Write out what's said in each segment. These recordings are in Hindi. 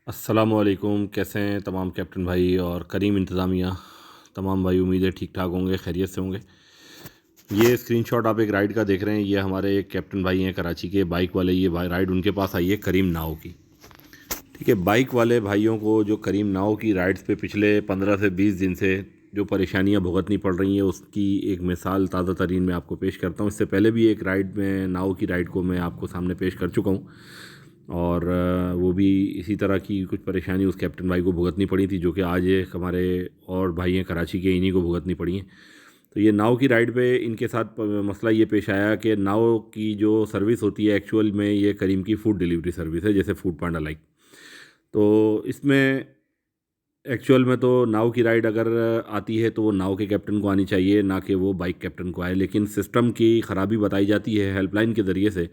अस्सलामुअलैकुम। कैसे हैं तमाम कैप्टन भाई और करीम इंतज़ामिया। तमाम भाई उम्मीद है ठीक ठाक होंगे, खैरियत से होंगे। ये स्क्रीनशॉट आप एक राइड का देख रहे हैं, ये हमारे एक कैप्टन भाई हैं कराची के बाइक वाले। ये राइड उनके पास आई है करीम नाव की। ठीक है, बाइक वाले भाइयों को जो करीम नाव की राइड्स पे पिछले 15 से 20 दिन से जो परेशानियां भुगतनी पड़ रही हैं, उसकी एक मिसाल ताज़ा तरीन मैं आपको पेश करता हूँ। इससे पहले भी एक राइड में नाव की राइड को मैं आपको सामने पेश कर चुका हूँ और वो भी इसी तरह की कुछ परेशानी उस कैप्टन भाई को भुगतनी पड़ी थी, जो कि आज एक हमारे और भाई हैं कराची के, इन्हीं को भुगतनी पड़ी हैं। तो ये नाव की राइड पे इनके साथ मसला ये पेश आया कि नाव की जो सर्विस होती है एक्चुअल में ये करीम की फ़ूड डिलीवरी सर्विस है, जैसे फूड पांडा लाइक। तो इसमें एक्चुअल में तो नाव की राइड अगर आती है तो वो नाव के कैप्टन को आनी चाहिए, ना कि वो बाइक कैप्टन को आए। लेकिन सिस्टम की ख़राबी बताई जाती है हेल्पलाइन के ज़रिए से।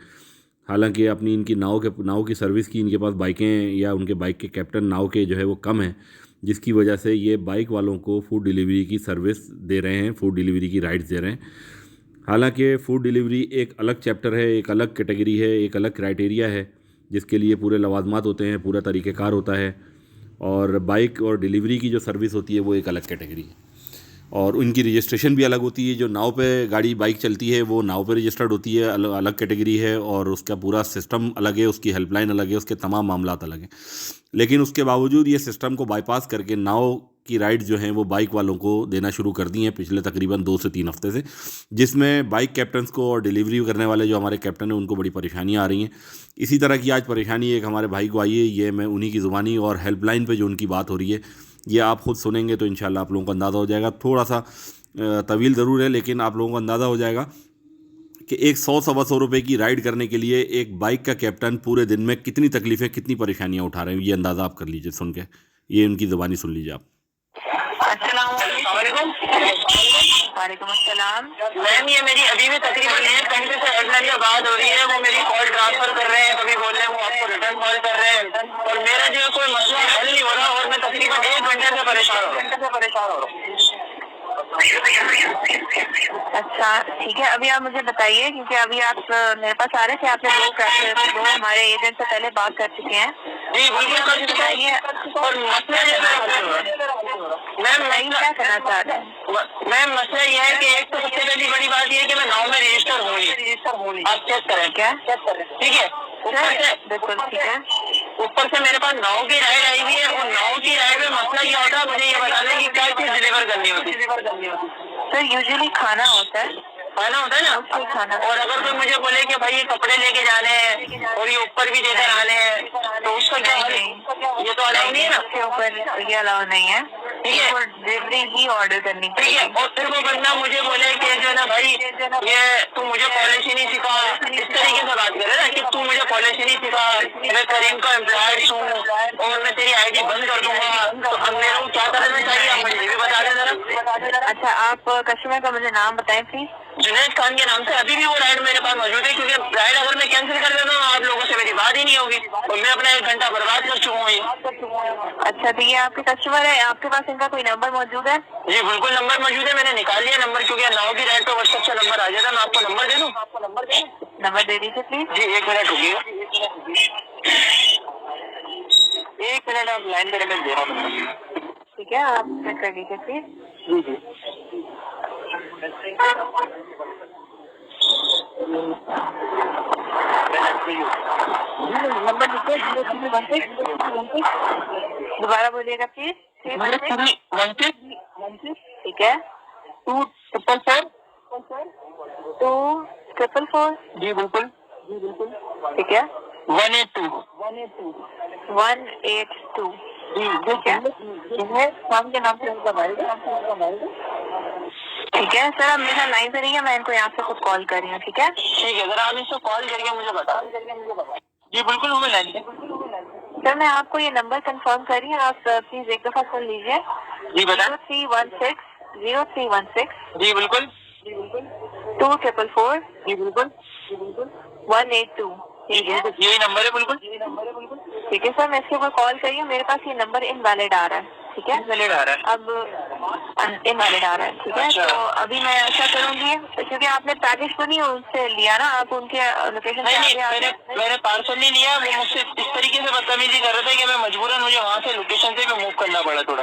हालांकि अपनी इनकी नाव की सर्विस की इनके पास बाइकें या उनके बाइक के कैप्टन नाव के जो है वो कम हैं, जिसकी वजह से ये बाइक वालों को फ़ूड डिलीवरी की सर्विस दे रहे हैं, फ़ूड डिलीवरी की राइड्स दे रहे हैं। हालांकि फ़ूड डिलीवरी एक अलग चैप्टर है, एक अलग कैटेगरी है, एक अलग क्राइटेरिया है, जिसके लिए पूरे लवाजमात होते हैं, पूरा तरीक़ेकार होता है। और बाइक और डिलीवरी की जो सर्विस होती है वो एक अलग कैटेगरी है और उनकी रजिस्ट्रेशन भी अलग होती है। जो नाव पे गाड़ी बाइक चलती है वो नाव पे रजिस्टर्ड होती है, अलग अलग कैटेगरी है और उसका पूरा सिस्टम अलग है, उसकी हेल्पलाइन अलग है, उसके तमाम मामलात अलग हैं। लेकिन उसके बावजूद ये सिस्टम को बाईपास करके नाव की राइड जो हैं वो बाइक वालों को देना शुरू कर दी हैं पिछले तकरीबन 2 से 3 हफ्ते से, जिसमें बाइक कैप्टन्स को और डिलीवरी करने वाले जो हमारे कैप्टन हैं उनको बड़ी परेशानियाँ आ रही हैं। इसी तरह की आज परेशानी एक हमारे भाई को आई है, ये मैं उन्हीं की ज़ुबानी और हेल्पलाइन पे जो उनकी बात हो रही है ये आप ख़ुद सुनेंगे तो इंशाल्लाह आप लोगों को अंदाज़ा हो जाएगा। थोड़ा सा तवील ज़रूर है, लेकिन आप लोगों को अंदाज़ा हो जाएगा कि एक 100 सवा 100 रुपये की राइड करने के लिए एक बाइक का कैप्टन पूरे दिन में कितनी तकलीफ़ें, कितनी परेशानियाँ उठा रहे हैं। ये अंदाज़ा आप कर लीजिए सुन के, ये उनकी ज़बानी सुन लीजिए आप। अस्सलामुअलैकुम। वालेकुम अस्सलाम। मैम ये मेरी अभी भी तकरीबन 1 घंटे से एयरलाइन में बात हो रही है, वो मेरी कॉल ट्रांसफर कर रहे हैं, कभी बोल रहे हैं वो आपको रिटर्न कॉल कर रहे हैं और मेरा जो है कोई मसला हल नहीं हो रहा और मैं तकरीबन 1 घंटे से परेशान हो रहा हूँ। अच्छा ठीक है, अभी आप मुझे बताइए, क्योंकि अभी आप मेरे पास आ रहे थे, आपने दो हमारे एजेंट से पहले बात कर चुके हैं। जी बिल्कुल कर चुके हैं और मसला मैम नहीं क्या करना चाह रहे हैं। मैम मसला ये है कि एक तो सबसे पहली बड़ी बात ये है कि मैं नाव में रजिस्टर हूँ ही। आप चेक करें क्या, ठीक है। बिल्कुल ठीक है। ऊपर से मेरे पास नाव की राइड आई हुई है और नाव की राइड में मसला क्या होता है, मुझे ये बता दें कि क्या चीज डिलीवर करनी होती है। सर यूजुअली खाना होता है ना खाना। और अगर कोई मुझे बोले कि भाई ये कपड़े लेके जाने हैं और ये ऊपर भी देकर आने हैं तो उसका क्या है? ये तो अलाउ नहीं है ना, उसके ऊपर ये अलाउ नहीं है, ठीक है। डिलीवरी ही ऑर्डर करनी चाहिए। और फिर वो बंदा मुझे बोले कि जो है ना भाई ये तू मुझे पॉलिसी नहीं सिखा, इस तरीके से बात करे ना कि तू मुझे पॉलिसी नहीं सिखा, मैं करीम का एम्प्लॉय हूँ और मैं तेरी आईडी बंद कर दूंगा। तो अब मेरे को क्या करना चाहिए, आप मुझे भी बता दें जरा। अच्छा आप कस्टमर का मुझे नाम बताएं प्लीज। जुनैद खान के नाम से। अभी भी वो राइड मेरे पास मौजूद है, क्योंकि राइड अगर मैं कैंसिल कर देता हूँ आप लोगों से मेरी बात ही नहीं होगी और मैं अपना 1 घंटा बर्बाद कर चुका हूँ। अच्छा तो ये आपके कस्टमर है, आपके पास इनका कोई नंबर मौजूद है? जी बिल्कुल नंबर मौजूद है, मैंने निकाल लिया नंबर, क्योंकि नाव की राइड पे व्हाट्सएप से नंबर आ जाता है। मैं आपको नंबर दे दूँ? नंबर दे दीजिए प्लीज। जी 1 मिनट रुकिए, 1 मिनट आप लाइन पे रखें, दे रहा हूँ। ठीक है आप चेक कर लीजिए प्लीज। जी जी नंबर लिखिए 0316 दोबारा बोलिएगा प्लीज। 316 ठीक है 2444 2444 जी बिल्कुल ठीक है 182 ठीक है शाम के नाम से उनका ठीक है। सर आप मेरा लाइन पे रहिए, मैं इनको यहाँ से खुद कॉल कर रही हूँ, ठीक है। ठीक है, अगर आप इसको कॉल करके मुझे बता। जी बिल्कुल वो मैं लाइन पे। सर मैं आपको ये नंबर कंफर्म कर रही हूँ, आप प्लीज एक दफा सुन लीजिए। जी बता। 0316 जी बिल्कुल 2444 जी बिल्कुल 182 ठीक है, यही नंबर है बिल्कुल। ठीक है सर, मैं इसके ऊपर कॉल करी हूँ, मेरे पास ये नंबर इनवैलिड आ रहा है, ठीक है। इनवैलिड आ रहा है। अब इनवैलिड आ रहा है, ठीक है। तो अभी मैं ऐसा करूंगी, क्योंकि आपने पैकेज तो नहीं उससे लिया ना, आप उनके लोकेशन पे मैंने पार्सल नहीं लिया। वो मुझसे इस तरीके से बदतमीजी कर रहे थे कि मैं मजबूरन मुझे वहाँ से लोकेशन से भी मूव करना पड़ा थोड़ा।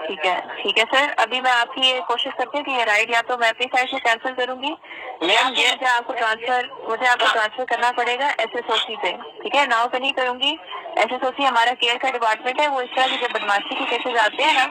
ठीक है सर, अभी मैं आपकी ये कोशिश करती हूँ कि ये राइड या तो मैं अपनी साइड से कैंसिल करूंगी, मुझे आपको ट्रांसफर करना पड़ेगा SSOC पे, ठीक है। नाउ पे नहीं करूंगी, SSOC हमारा केयर का डिपार्टमेंट है। वो इस तरह की जब बदमाशी के केसेस आते हैं ना,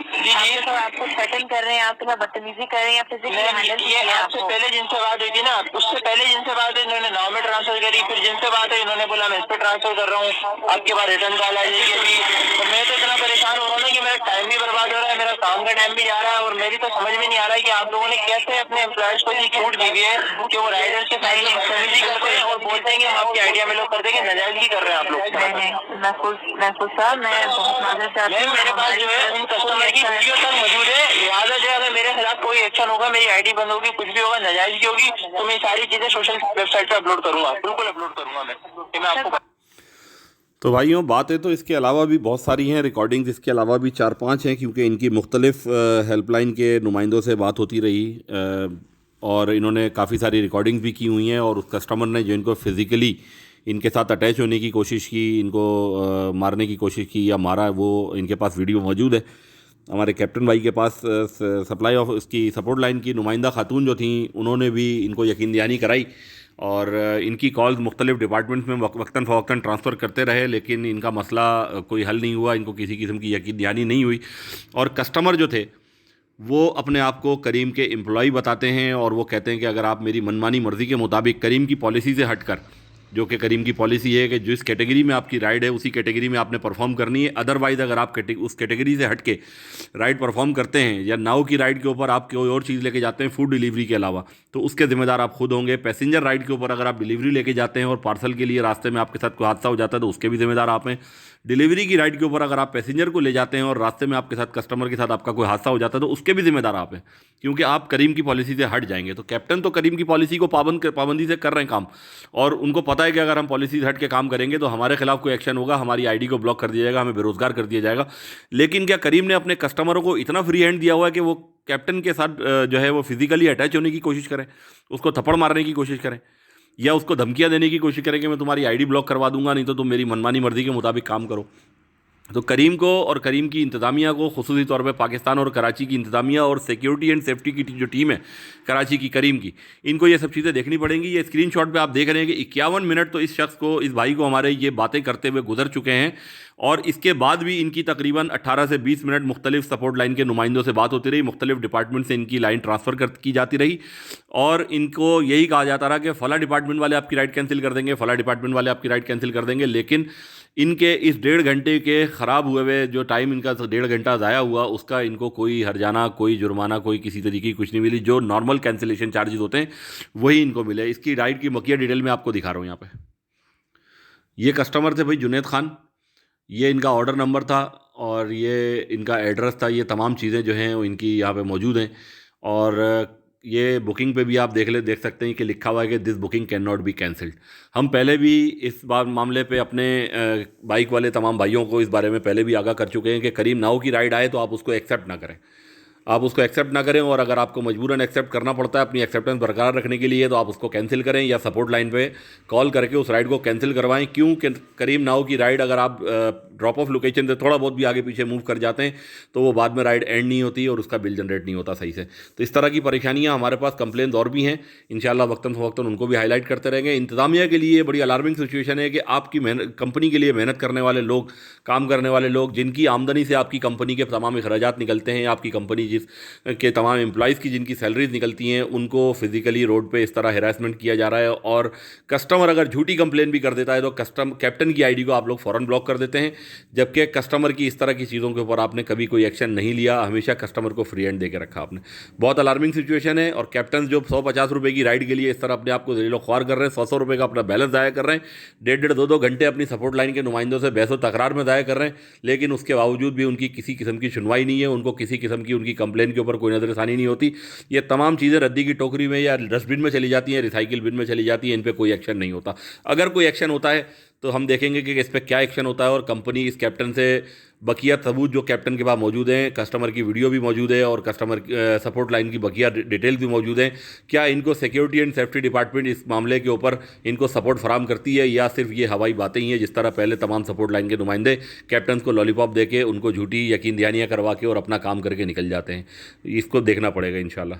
तो आपको थ्रेटन कर रहे हैं, आपके साथ बदतमीजी कर रहे हैं, फिजिकली आपसे पहले जिनसे बात हुई थी ना, उससे पहले जिनसे बात हुई इन्होंने नाव में ट्रांसफर करी, फिर जिनसे बात हुई इन्होंने बोला मैं इस पे ट्रांसफर कर रहा हूँ, आपके पास रिटर्न कॉल आ जाएगी अभी। तो मैं तो इतना परेशान हो रहा हूँ ना कि मेरा टाइम भी बर्बाद हो रहा है, मेरा काम का टाइम भी जा रहा है, और मेरी तो समझ में नहीं आ रहा है कि आप लोगों ने कैसे अपने एम्प्लॉयज को ये छूट दी हुई है कि वो राइडर्स के साथ बदतमीजी करते हैं और बोलते हैं कि हम आपकी आइडिया में लोग कर देंगे, नाजायज कर रहे हैं आप लोग। महफूज साहब, मैं बहुत माजरत चाहती हूँ, मेरे पास जो है उन कस्टमर की वीडियो तक मौजूद है, लिहाजा जो है अगर मेरे खिलाफ कोई एक्शन होगा, मेरी आईडी बंद होगी, कुछ भी होगा, नाजायज की होगी, तो मैं सारी चीजें सोशल वेबसाइट पे अपलोड करूंगा, बिल्कुल अपलोड करूंगा मैं आपको। तो भाइयों, बातें तो इसके अलावा भी बहुत सारी हैं, रिकॉर्डिंग्स इसके अलावा भी 4-5 हैं, क्योंकि इनकी मुख्तलिफ हेल्पलाइन के नुमाइंदों से बात होती रही, और इन्होंने काफ़ी सारी रिकॉर्डिंग्स भी की हुई हैं, और उस कस्टमर ने जो इनको फिज़िकली इनके साथ अटैच होने की कोशिश की, इनको मारने की कोशिश की या मारा, वो इनके पास वीडियो मौजूद है। हमारे कैप्टन भाई के पास सप्लाई ऑफ इसकी सपोर्ट लाइन की नुमाइंदा खातून जो थी, उन्होंने भी इनको यकीन दहानी कराई, और इनकी कॉल्स मुख्तलिफ डिपार्टमेंट्स में वक्तन फ़वक्तन ट्रांसफ़र करते रहे, लेकिन इनका मसला कोई हल नहीं हुआ, इनको किसी किस्म की यकीन दहानी नहीं हुई। और कस्टमर जो थे वो अपने आप को करीम के एम्प्लॉई बताते हैं, और वो कहते हैं कि अगर आप मेरी मनमानी मर्ज़ी के मुताबिक करीम की पॉलिसी से हटकर, जो कि करीम की पॉलिसी है कि जिस कैटेगरी में आपकी राइड है उसी कैटेगरी में आपने परफॉर्म करनी है, अदरवाइज़ अगर आप उस कैटेगरी से हट के राइड परफॉर्म करते हैं, या नाव की राइड के ऊपर आप कोई और चीज़ लेके जाते हैं फूड डिलीवरी के अलावा, तो उसके ज़िम्मेदार आप खुद होंगे। पैसेंजर राइड के ऊपर अगर आप डिलीवरी लेके जाते हैं और पार्सल के लिए रास्ते में आपके साथ कोई हादसा हो जाता है, तो उसके भी ज़िम्मेदार आप हैं। डिलीवरी की राइड के ऊपर अगर आप पैसेंजर को ले जाते हैं और रास्ते में आपके साथ कस्टमर के साथ आपका कोई हादसा हो जाता है, तो उसके भी ज़िम्मेदार आप हैं, क्योंकि आप करीम की पॉलिसी से हट जाएंगे। तो कैप्टन तो करीम की पॉलिसी को पाबंदी से कर रहे हैं काम, और उनको पता है कि अगर हम पॉलिसी से हट के काम करेंगे तो हमारे खिलाफ कोई एक्शन होगा, हमारी आईडी को ब्लॉक कर दिया जाएगा, हमें बेरोजगार कर दिया जाएगा। लेकिन क्या करीम ने अपने कस्टमरों को इतना फ्री हैंड दिया हुआ है कि वो कैप्टन के साथ जो है वो फिजिकली अटैच होने की कोशिश करें, उसको थप्पड़ मारने की कोशिश करें, या उसको धमकियां देने की कोशिश करें कि मैं तुम्हारी आईडी ब्लॉक करवा दूंगा, नहीं तो तुम मेरी मनमानी मर्जी के मुताबिक काम करो। तो करीम को और करीम की इंतज़ामिया को, खुसूसी तौर पे पाकिस्तान और कराची की इंतज़ामिया और सिक्योरिटी एंड सेफ्टी की जो टीम है कराची की, करीम की, इनको ये सब चीज़ें देखनी पड़ेंगी। ये स्क्रीनशॉट पे आप देख रहे हैं कि 51 मिनट तो इस शख्स को, इस भाई को हमारे ये बातें करते हुए गुजर चुके हैं, और इसके बाद भी इनकी तकरीबन 18 से 20 मिनट मुख्तलिफ सपोर्ट लाइन के नुमाइंदों से बात होती रही, मुख्तलिफ डिपार्टमेंट से इनकी लाइन ट्रांसफ़र की जाती रही, और इनको यही कहा जाता रहा कि फ़ला डिपार्टमेंट वाले आपकी राइड कैंसिल कर देंगे, फ़ला डिपार्टमेंट वाले आपकी राइड कैंसिल कर देंगे। लेकिन इनके इस 1.5 घंटे के ख़राब हुए जो टाइम इनका 1.5 घंटा ज़ाया हुआ, उसका इनको कोई हर्जाना, कोई जुर्माना, कोई किसी तरीके की कुछ नहीं मिली। जो नॉर्मल कैंसिलेशन चार्जेस होते हैं वही इनको मिले। इसकी राइड की मकिया डिटेल में आपको दिखा रहा हूँ यहाँ पे। ये कस्टमर थे भाई जुनैद खान, ये इनका ऑर्डर नंबर था, और ये इनका एड्रेस था। ये तमाम चीज़ें जो हैं वो इनकी यहाँ पे मौजूद हैं, और ये बुकिंग पे भी आप देख सकते हैं कि लिखा हुआ है कि this booking can not be cancelled. हम पहले भी इस बार मामले पे अपने बाइक वाले तमाम भाइयों को इस बारे में पहले भी आगाह कर चुके हैं कि करीम नाव की राइड आए तो आप उसको एक्सेप्ट ना करें, आप उसको एक्सेप्ट ना करें, और अगर आपको मजबूरन एक्सेप्ट करना पड़ता है अपनी एक्सेप्टेंस बरकरार रखने के लिए, तो आप उसको कैंसिल करें, या सपोर्ट लाइन पे कॉल करके उस राइड को कैंसिल करवाएं। क्यों? करीम नाव की राइड अगर आप ड्रॉप ऑफ लोकेशन से थोड़ा बहुत भी आगे पीछे मूव कर जाते हैं तो वो बाद में राइड एंड नहीं होती और उसका बिल जनरेट नहीं होता सही से। तो इस तरह की परेशानियाँ हमारे पास कंप्लेंट्स और भी हैं, इंशाल्लाह वक्तन फ़वक्तन उनको भी हाईलाइट करते रहेंगे। इंतज़ामिया के लिए बड़ी अलार्मिंग सिचुएशन है कि आपकी कंपनी के लिए मेहनत करने वाले लोग, काम करने वाले लोग, जिनकी आमदनी से आपकी कंपनी के तमाम अखराजात निकलते हैं, आपकी कंपनी जिस के तमाम एम्प्लॉइज़ की जिनकी सैलरीज निकलती हैं, उनको फिजिकली रोड पे इस तरह हैरेसमेंट किया जा रहा है। और कस्टमर अगर झूठी कंप्लेन भी कर देता है तो कैप्टन की आईडी को आप लोग फ़ौरन ब्लॉक कर देते हैं, जबकि कस्टमर की इस तरह की चीज़ों के ऊपर आपने कभी कोई एक्शन नहीं लिया, हमेशा कस्टमर को फ्री हैंड दे के रखा आपने। बहुत अलार्मिंग सिचुएशन है। और कैप्टन जो 150 रुपये की राइड के लिए इस तरह अपने आप को ज़लीलो ख्वार कर रहे हैं, 100 रुपये का अपना बैलेंस ज़ाया कर रहे हैं, 1.5 2 घंटे अपनी सपोर्ट लाइन के नुमाइंदों से बहस व तकरार में ज़ाया कर रहे हैं, लेकिन उसके बावजूद भी उनकी किसी किस्म की सुनवाई नहीं है, उनको किसी किस्म की उनकी कंप्लेन के ऊपर कोई नज़रसानी नहीं होती। ये तमाम चीज़ें रद्दी की टोकरी में या डस्टबिन में चली जाती हैं, रिसाइकिल बिन में चली जाती हैं, इन पर कोई एक्शन नहीं होता। अगर कोई एक्शन होता है तो हम देखेंगे कि इस पर क्या एक्शन होता है और कंपनी इस कैप्टन से बकिया सबूत जो कैप्टन के पास मौजूद हैं, कस्टमर की वीडियो भी मौजूद है और कस्टमर सपोर्ट लाइन की बकिया डिटेल भी मौजूद हैं, क्या इनको सिक्योरिटी एंड सेफ्टी डिपार्टमेंट इस मामले के ऊपर इनको सपोर्ट फराम करती है या सिर्फ ये हवाई बातें ही हैं, जिस तरह पहले तमाम सपोर्ट लाइन के नुमाइंदे कैप्टन को लॉलीपॉप देके उनको झूठी यकीन दहानियाँ करवा के और अपना काम करके निकल जाते हैं। इसको देखना पड़ेगा इंशाल्लाह।